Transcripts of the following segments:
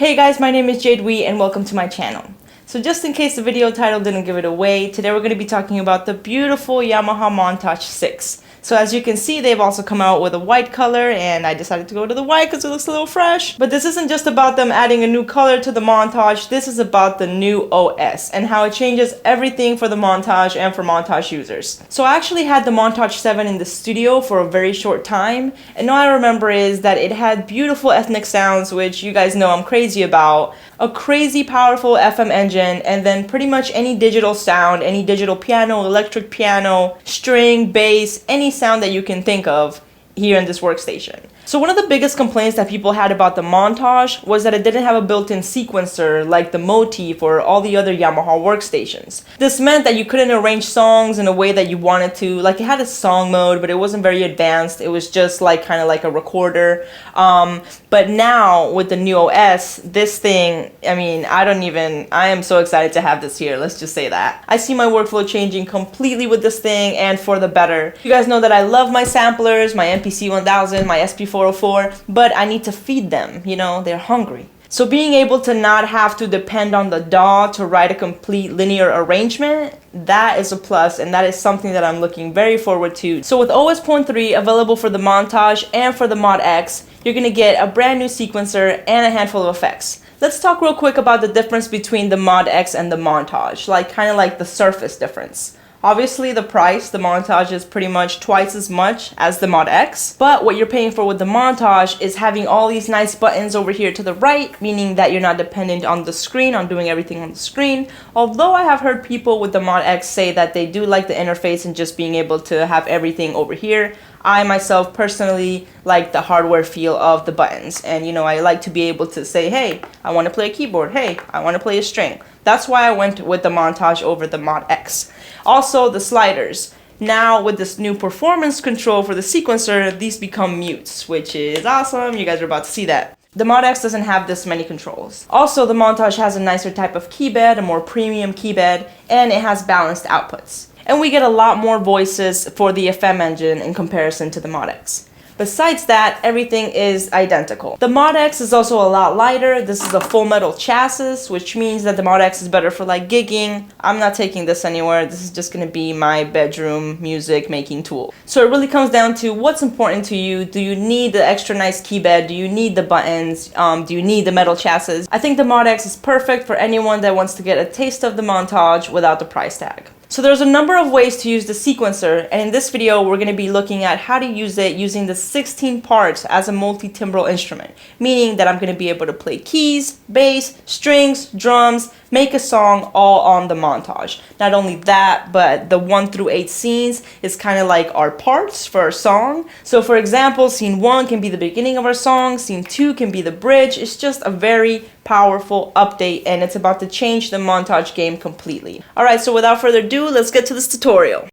Hey guys, my name is JAde and welcome to my channel. So just in case the video title didn't give it away, today we're going to be talking about the beautiful Yamaha MONTAGE 6. So as you can see, they've also come out with a white color, and I decided to go to the white because it looks a little fresh. But this isn't just about them adding a new color to the MONTAGE, this is about the new OS and how it changes everything for the MONTAGE and for MONTAGE users. So I actually had the MONTAGE 7 in the studio for a very short time, and all I remember is that it had beautiful ethnic sounds, which you guys know I'm crazy about, a crazy powerful FM engine, and then pretty much any digital sound, any digital piano, electric piano, string, bass, any sound that you can think of here in this workstation. So one of the biggest complaints that people had about the MONTAGE was that it didn't have a built-in sequencer like the MOTAGE or all the other Yamaha workstations. This meant that you couldn't arrange songs in a way that you wanted to. Like, it had a song mode, but it wasn't very advanced. It was just like kind of like a recorder. But now with the new OS, this thing, I mean, I am so excited to have this here. Let's just say that. I see my workflow changing completely with this thing, and for the better. You guys know that I love my samplers, my MPC 1000, my SP404, but I need to feed them, you know, they're hungry. So being able to not have to depend on the DAW to write a complete linear arrangement, that is a plus, and that is something that I'm looking very forward to. So with OS.3 available for the MONTAGE and for the MODX, you're going to get a brand new sequencer and a handful of effects. Let's talk real quick about the difference between the MODX and the MONTAGE, kind of like the surface difference. Obviously, the price, the MONTAGE is pretty much twice as much as the MODX, but what you're paying for with the MONTAGE is having all these nice buttons over here to the right, meaning that you're not dependent on the screen, on doing everything on the screen. Although I have heard people with the MODX say that they do like the interface and just being able to have everything over here. I myself personally like the hardware feel of the buttons, and you know, I like to be able to say, hey, I want to play a keyboard, hey, I want to play a string. That's why I went with the MONTAGE over the MODX. Also, the sliders. Now with this new performance control for the sequencer, these become mutes, which is awesome. You guys are about to see that. The MODX doesn't have this many controls. Also, the MONTAGE has a nicer type of keybed, a more premium keybed, and it has balanced outputs. And we get a lot more voices for the FM engine in comparison to the MODX. Besides that, everything is identical. The MODX is also a lot lighter. This is a full metal chassis, which means that the MODX is better for like gigging. I'm not taking this anywhere. This is just going to be my bedroom music making tool. So it really comes down to what's important to you. Do you need the extra nice keybed? Do you need the buttons? Do you need the metal chassis? I think the MODX is perfect for anyone that wants to get a taste of the MONTAGE without the price tag. So there's a number of ways to use the sequencer, and in this video we're going to be looking at how to use it using the 16 parts as a multi-timbral instrument, meaning that I'm going to be able to play keys, bass, strings, drums, make a song all on the MONTAGE. Not only that, but the 1 through 8 scenes is kind of like our parts for our song. So for example, scene 1 can be the beginning of our song, scene 2 can be the bridge. It's just a very powerful update, and it's about to change the MONTAGE game completely. Alright, so without further ado, let's get to this tutorial.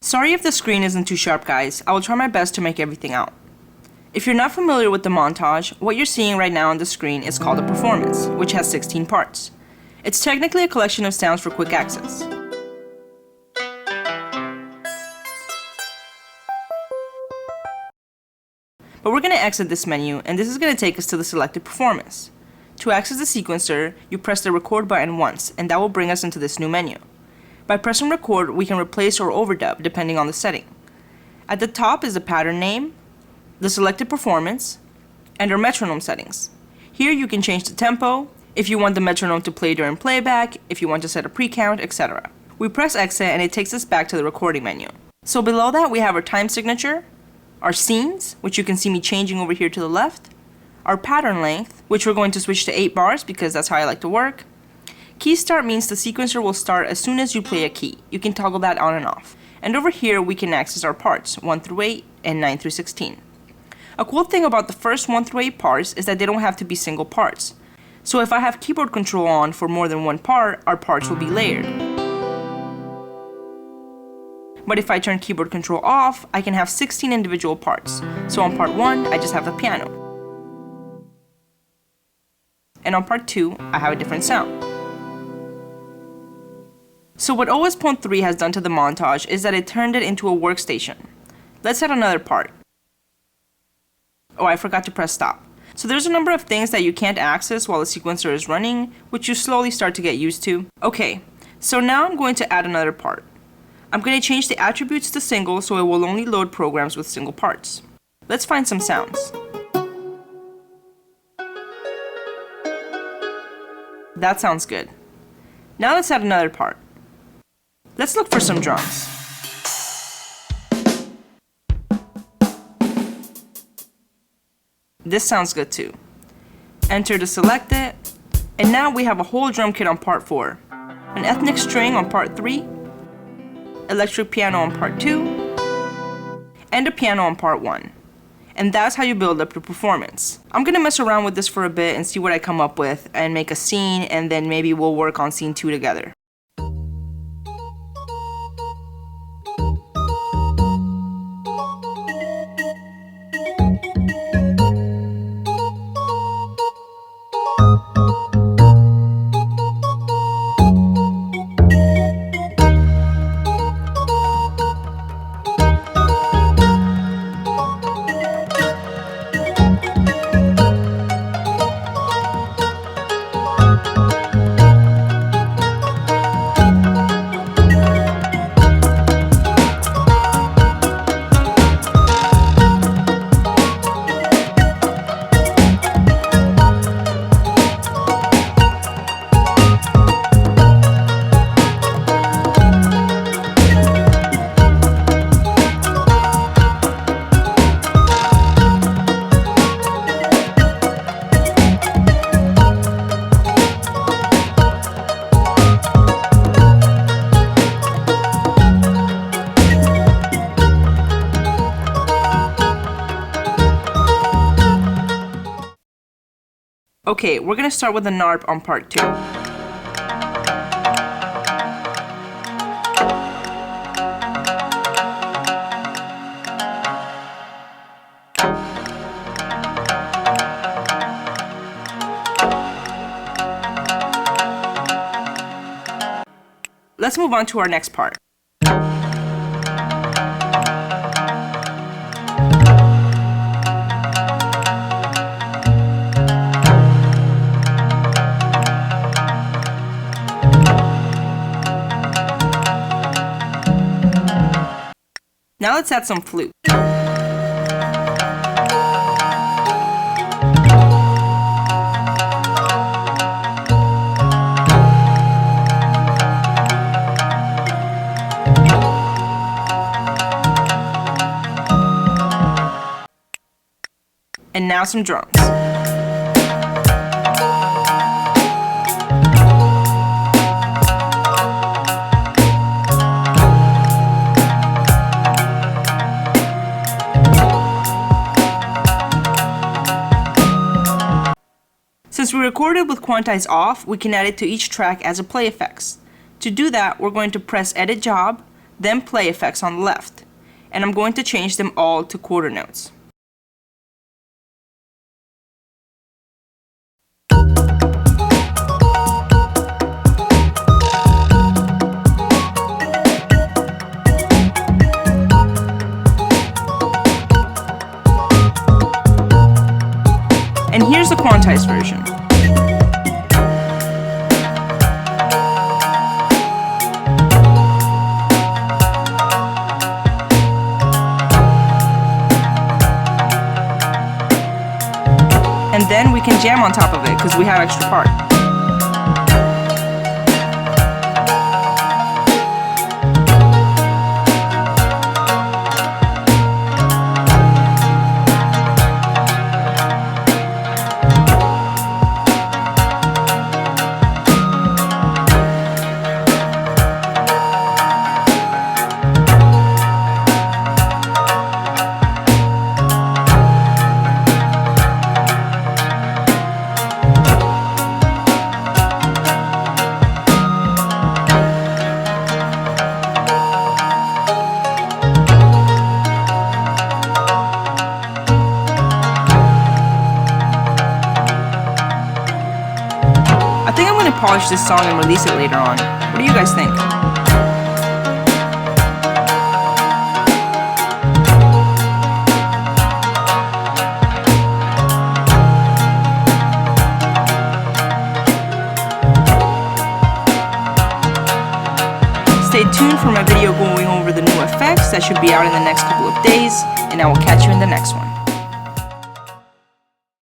Sorry if the screen isn't too sharp, guys. I will try my best to make everything out. If you're not familiar with the MONTAGE, what you're seeing right now on the screen is called a performance, which has 16 parts. It's technically a collection of sounds for quick access. But we're going to exit this menu, and this is going to take us to the selected performance. To access the sequencer, you press the record button once, and that will bring us into this new menu. By pressing record, we can replace or overdub depending on the setting. At the top is the pattern name, the selected performance, and our metronome settings. Here you can change the tempo, if you want the metronome to play during playback, if you want to set a pre-count, etc. We press exit and it takes us back to the recording menu. So below that we have our time signature, our scenes, which you can see me changing over here to the left, our pattern length, which we're going to switch to 8 bars because that's how I like to work. Key start means the sequencer will start as soon as you play a key. You can toggle that on and off. And over here we can access our parts, 1 through 8 and 9 through 16. A cool thing about the first 1 through 8 parts is that they don't have to be single parts. So if I have keyboard control on for more than one part, our parts will be layered. But if I turn keyboard control off, I can have 16 individual parts. So on part 1, I just have the piano. And on part 2, I have a different sound. So what OS.3 has done to the MONTAGE is that it turned it into a workstation. Let's add another part. Oh, I forgot to press stop. So there's a number of things that you can't access while the sequencer is running, which you slowly start to get used to. Okay, so now I'm going to add another part. I'm going to change the attributes to single so it will only load programs with single parts. Let's find some sounds. That sounds good. Now let's add another part. Let's look for some drums. This sounds good too. Enter to select it, and now we have a whole drum kit on part 4, an ethnic string on part 3, electric piano on part 2, and a piano on part 1. And that's how you build up your performance. I'm gonna mess around with this for a bit and see what I come up with and make a scene, and then maybe we'll work on scene 2 together. Okay, we're gonna start with a NARP on part 2. Let's move on to our next part. Now let's add some flute. And now some drums. Since we recorded with quantize off, we can add it to each track as a play effects. To do that, we're going to press Edit Job, then Play Effects on the left. And I'm going to change them all to quarter notes. And here's the quantized version. And then we can jam on top of it because we have extra part. I think I'm going to polish this song and release it later on. What do you guys think? stay tuned for my video going over the new effects that should be out in the next couple of days, and I will catch you in the next one.